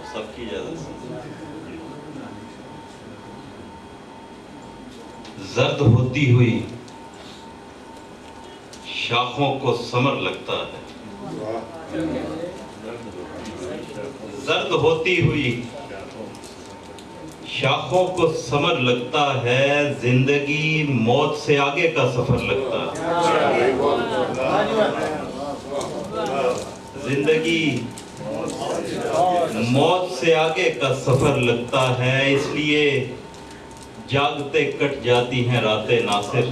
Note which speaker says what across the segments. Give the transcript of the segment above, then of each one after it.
Speaker 1: सबकी इजाजत से। जर्द होती हुई शाखों को समर लगता है, जर्द होती हुई शाखों को समर लगता है, जिंदगी मौत से आगे का सफर लगता है। जिंदगी मौत से आगे का सफर लगता है, इसलिए जागते कट जाती हैं रातें नासिर,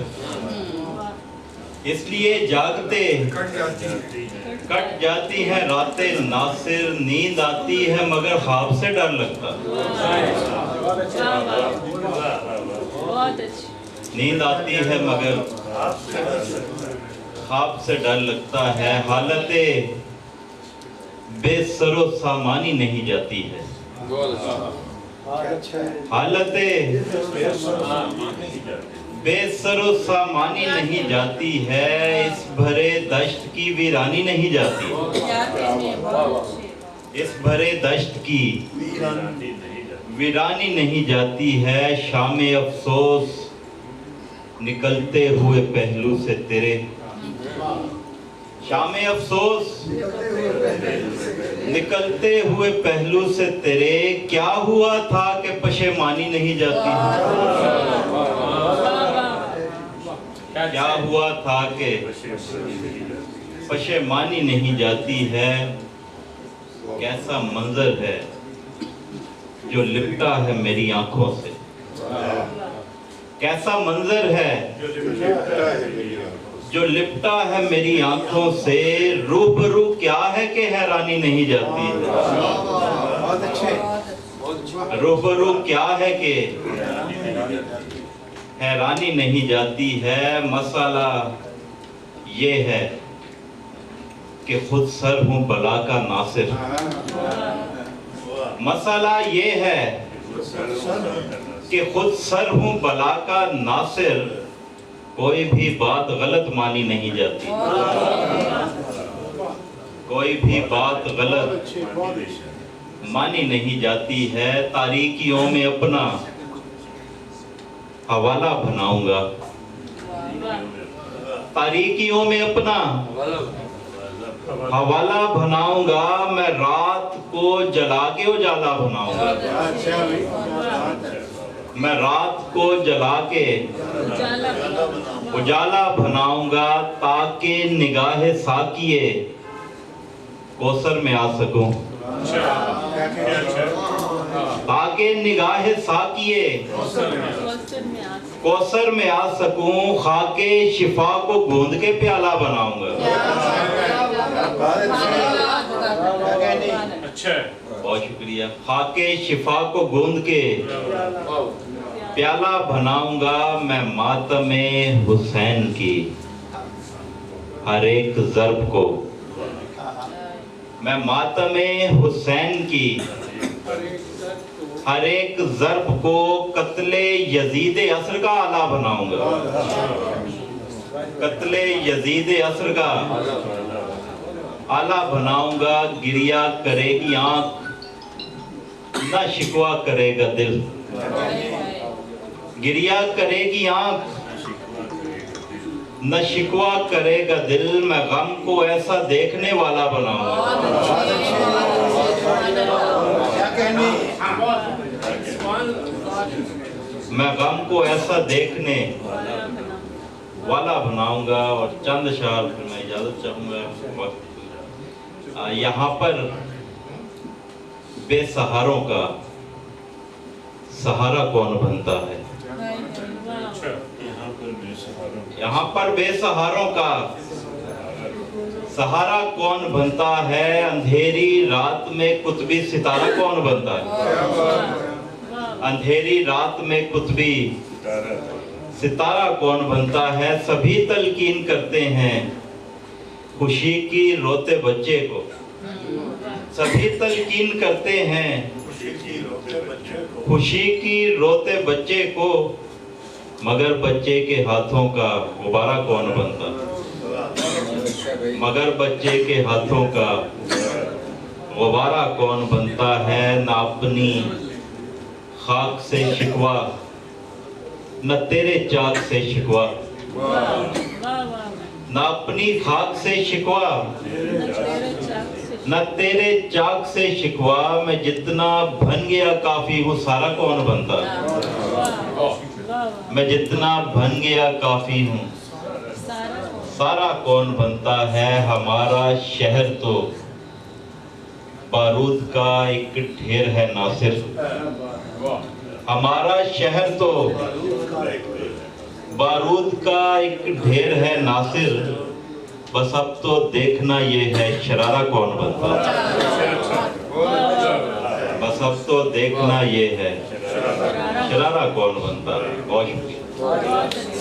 Speaker 1: इसलिए जागते कट जाती हैं रातें नासिर। नींद आती है मगर ख्वाब से डर लगता है, नींद आती है मगर ख्वाब से डर लगता है। हालते बेसरो सामानी नहीं जाती है, हालते बेसरो सामानी नहीं जाती है, इस भरे दश्त की वीरानी नहीं जाती, इस भरे दश्त की वीरानी नहीं जाती है। शामे अफसोस निकलते हुए पहलू से तेरे, शामे अफसोस निकलते हुए पहलू से तेरे, क्या हुआ था कि पशेमानी नहीं जाती, क्या हुआ था कि पशेमानी नहीं जाती है। कैसा मंजर है जो लिपटा है मेरी आंखों से, कैसा मंजर है जो लिपटा है मेरी आंखों से, रूबरू क्या है कि हैरानी नहीं जाती है, रूबरू क्या है कि हैरानी नहीं जाती है। मसाला ये है कि खुद सर हूं बला का नासिर, मसाला ये है कि खुद सर हूं बला का नासिर, कोई भी बात गलत मानी नहीं जाती, कोई भी बात गलत मानी नहीं जाती है। तारीकियों में अपना हवाला बनाऊंगा, तारीकियों में अपना हवाला बनाऊंगा, मैं रात को जला के उजाला बनाऊंगा, मैं रात को जला के उजाला बनाऊंगा, ताकि निगाहे साकिए कौसर में आ सकूं, ताकि निगाहे साकिए कौसर में आ सकूं, खाके शिफा को गूंद के प्याला बनाऊंगा। बहुत शुक्रिया। खाके शिफा को गूंद के प्याला बनाऊंगा, मैं मातमे हुसैन की हर एक ज़र्ब को, मैं मातमे हुसैन की हर एक ज़र्ब को कत्ले यजीद असर का आला बनाऊंगा, कत्ले यजीद असर का आला बनाऊंगा। गिरिया करेगी आंख ना शिकवा करेगा दिल, गिरिया करेगी आंख न शिकवा करेगा दिल, मैं गम को ऐसा देखने वाला बनाऊंगा, मैं गम को ऐसा देखने वाला बनाऊंगा। और चंद शाल फिर मैं इजाजत चाहूंगा। यहाँ पर बेसहारों का सहारा कौन बनता है, यहाँ पर बेसहारों का सहारा कौन बनता है, अंधेरी रात में कुतबी सितारा कौन बनता है, अंधेरी रात में कुतबी सितारा कौन बनता है। सभी तलकीन करते हैं खुशी की रोते बच्चे को, सभी तलकीन करते हैं खुशी की रोते बच्चे को, मगर बच्चे के हाथों का गुब्बारा कौन बनता, मगर बच्चे के हाथों का गुब्बारा कौन बनता है, न अपनी खाक से शिकवा, न तेरे चाक से शिकवा। न अपनी खाक से शिकवा, न तेरे चाक से शिकवा। मैं जितना बन गया काफी हूँ, सारा कौन बनता। मैं जितना बन गया काफी हूँ, सारा कौन बनता है। हमारा शहर तो बारूद का एक ढेर है नासिर। हमारा शहर तो बारूद का एक ढेर है नासिर। बस अब तो देखना ये है शरारा कौन बनता। बस अब तो देखना ये है शरारा कौन बनता। बहुत शुक्रिया।